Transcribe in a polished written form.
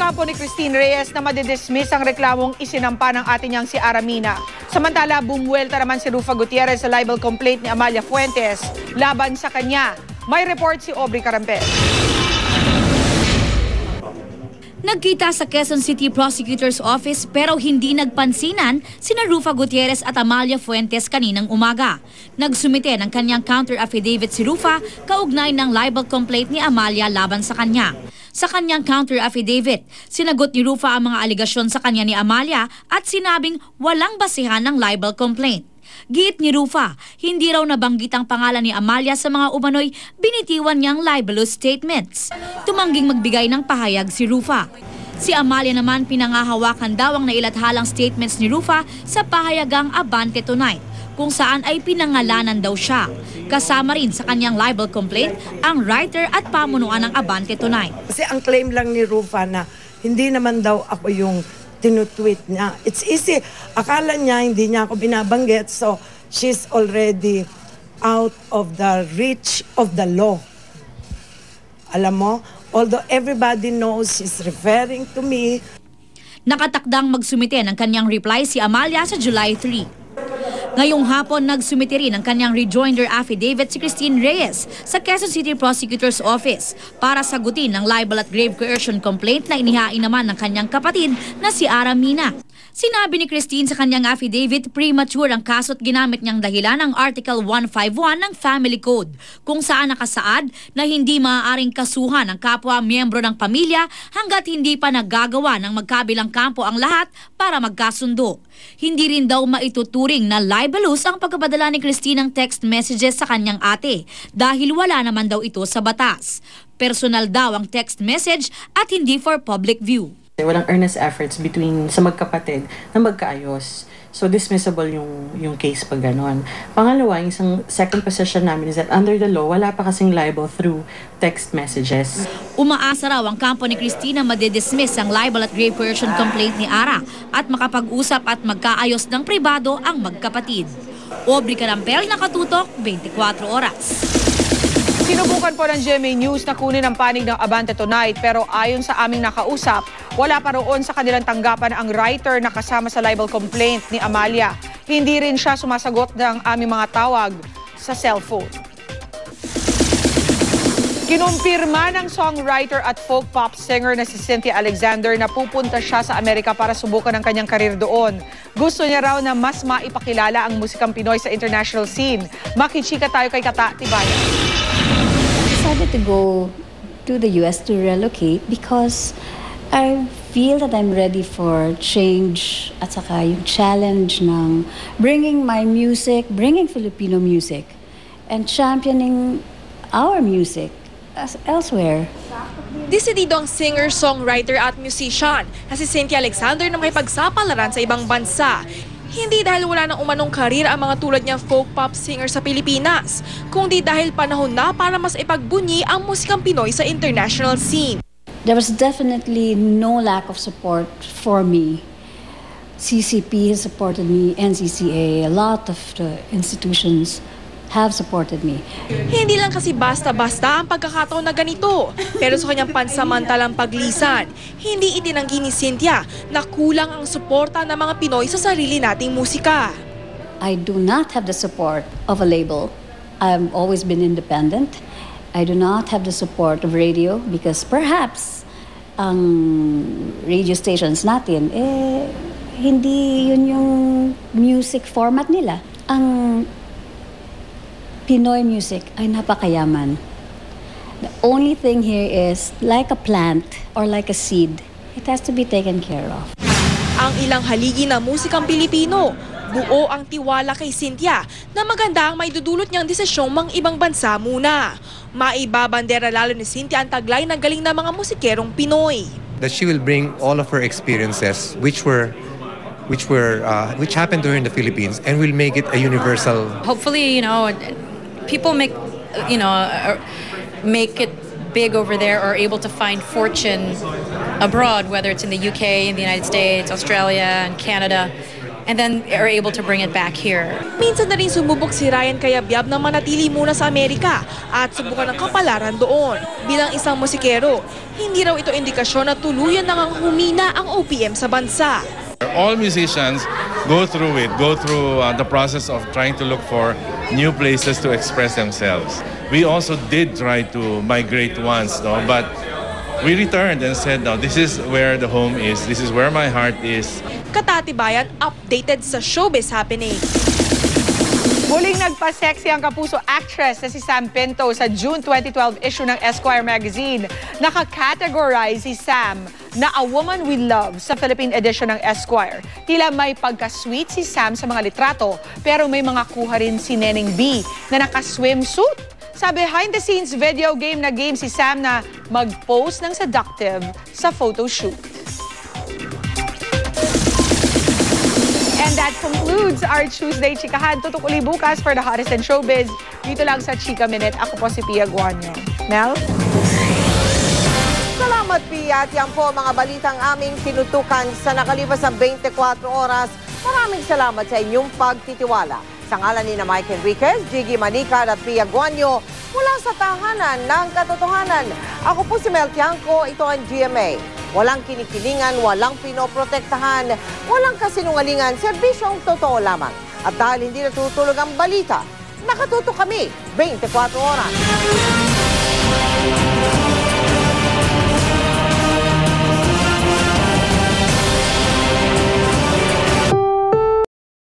kampo ni Christine Reyes na madidismiss ang reklamong isinampa ng ate niyang si Aramina. Samantala, bumuwelta naman si Rufa Gutierrez sa libel complaint ni Amalia Fuentes laban sa kanya. May report si Aubrey Carampel. Nagkita sa Quezon City Prosecutor's Office pero hindi nagpansinan sina Rufa Gutierrez at Amalia Fuentes kaninang umaga. Nagsumite ng kanyang counter affidavit si Rufa kaugnay ng libel complaint ni Amalia laban sa kanya. Sa kanyang counter affidavit, sinagot ni Rufa ang mga aligasyon sa kanya ni Amalia at sinabing walang basihan ng libel complaint. Giit ni Rufa, hindi raw nabanggit ang pangalan ni Amalia sa mga umano'y binitiwan niyang libelous statements. Tumangging magbigay ng pahayag si Rufa. Si Amalia naman pinangahawakan daw ang nailathalang statements ni Rufa sa pahayagang Abante Tonight, kung saan ay pinangalanan daw siya. Kasama rin sa kanyang libel complaint ang writer at pamunuan ng Abante Tonight. Kasi ang claim lang ni Rufa na hindi naman daw ako yung tinutweet niya. It's easy. Akala niya hindi niya ako binabanggit, so she's already out of the reach of the law. Alam mo, although everybody knows she's referring to me. Nakatakdang magsumite ng kanyang reply si Amalia sa July 3. Ngayong hapon, nagsumite rin ang kanyang rejoinder affidavit si Christine Reyes sa Quezon City Prosecutor's Office para sagutin ang libel at grave coercion complaint na inihain naman ng kanyang kapatid na si Aramina. Sinabi ni Christine sa kanyang affidavit, premature ang kaso at ginamit niyang dahilan ang Article 151 ng Family Code, kung saan nakasaad na hindi maaaring kasuhan ang kapwa miyembro ng pamilya hanggat hindi pa naggagawa ng magkabilang kampo ang lahat para magkasundo. Hindi rin daw maituturing na libelous ang pagpapadala ni Christine ng text messages sa kanyang ate dahil wala naman daw ito sa batas. Personal daw ang text message at hindi for public view. Walang earnest efforts between sa magkapatid na magkaayos. So dismissible yung case pag ganon. Pangalawa, yung isang second position namin is that under the law, wala pa kasing libel through text messages. Umaasa raw ang kampo ni Christina madidismiss ang libel at grave coercion complaint ni Ara at makapag-usap at magkaayos ng pribado ang magkapatid. Aubrey Carampel, nakatutok, 24 oras. Sinubukan po ng GMA News na kunin ang panig ng Abante Tonight pero ayon sa aming nakausap, wala pa roon sa kanilang tanggapan ang writer na kasama sa libel complaint ni Amalia. Hindi rin siya sumasagot ng aming mga tawag sa cellphone. Kinumpirma ng songwriter at folk pop singer na si Cynthia Alexander na pupunta siya sa Amerika para subukan ang kanyang karir doon. Gusto niya raw na mas maipakilala ang musikang Pinoy sa international scene. Makichika tayo kay Kata Tibayan. I decided to go to the US to relocate because I feel that I'm ready for change at saka yung challenge ng bringing my music, bringing Filipino music and championing our music elsewhere. Desidido ang singer, songwriter at musician na si Cynthia Alexander na makipagsapalaran sa ibang bansa. Hindi dahil wala nang umanong karir ang mga tulad niyang folk pop singer sa Pilipinas, kundi dahil panahon na para mas ipagbunyi ang musikang Pinoy sa international scene. There was definitely no lack of support for me. CCP has supported me, NCCA, a lot of the institutions have supported me. Hindi lang kasi basta-basta ang pagkakataon na ganito, pero sa kanyang pansamantalang paglisan, hindi itinanggi ni Cynthia na kulang ang suporta ng mga Pinoy sa sarili nating musika. I do not have the support of a label. I've always been independent. I do not have the support of radio because perhaps ang radio stations natin, hindi yun yung music format nila. Ang Pinoy music ay napakayaman. The only thing here is like a plant or like a seed. It has to be taken care of. Ang ilang haligi na musikang Pilipino, buo ang tiwala kay Cynthia na maganda ang maidudulot niyang desisyong mang ibang bansa muna. Maibabandera lalo ni Cynthia ang taglay ng galing na mga musikerong Pinoy. That she will bring all of her experiences which happened to her in the Philippines and will make it a universal. Hopefully, people make it big over there or able to find fortune abroad, whether it's in the UK, in the United States, Australia, and Canada. and then are able to bring it back here. Minsan na rin sumubok si Ryan Cayabyab na manatili muna sa Amerika at subukan ng kapalaran doon. Bilang isang musikero, hindi raw ito indikasyon na tuluyan nang humina ang OPM sa bansa. All musicians go through the process of trying to look for new places to express themselves. We also did try to migrate once, no? But we returned and said, no, this is where the home is. This is where my heart is. Katatibayan, updated sa showbiz happening. Muling nagpa-sexy ang kapuso actress na si Sam Pinto sa June 2012 issue ng Esquire magazine. Naka-categorize si Sam na a woman we love sa Philippine edition ng Esquire. Tila may pagka-sweet si Sam sa mga litrato, pero may mga kuha rin si Neneng B na naka-swimsuit. Sa behind-the-scenes video game si Sam na mag-post ng seductive sa photoshoot. And that concludes our Tuesday Chikahan. Tutok uli bukas for the hottest in showbiz. Dito lang sa Chika Minute. Ako po si Pia Guanyo. Mel? Salamat, Pia. At yan po mga balitang aming tinutukan sa nakalipas na 24 oras. Maraming salamat sa inyong pagtitiwala. Sa ngalan ni na Mike Enriquez, Jiggy Manicad at Pia Guanyo, mula sa tahanan ng katotohanan. Ako po si Mel Tiangco, ito ang GMA. Walang kinikilingan, walang pinoprotektahan, walang kasinungalingan, serbisyong totoo lamang. At dahil hindi natutulog ang balita, nakatuto kami 24 oras.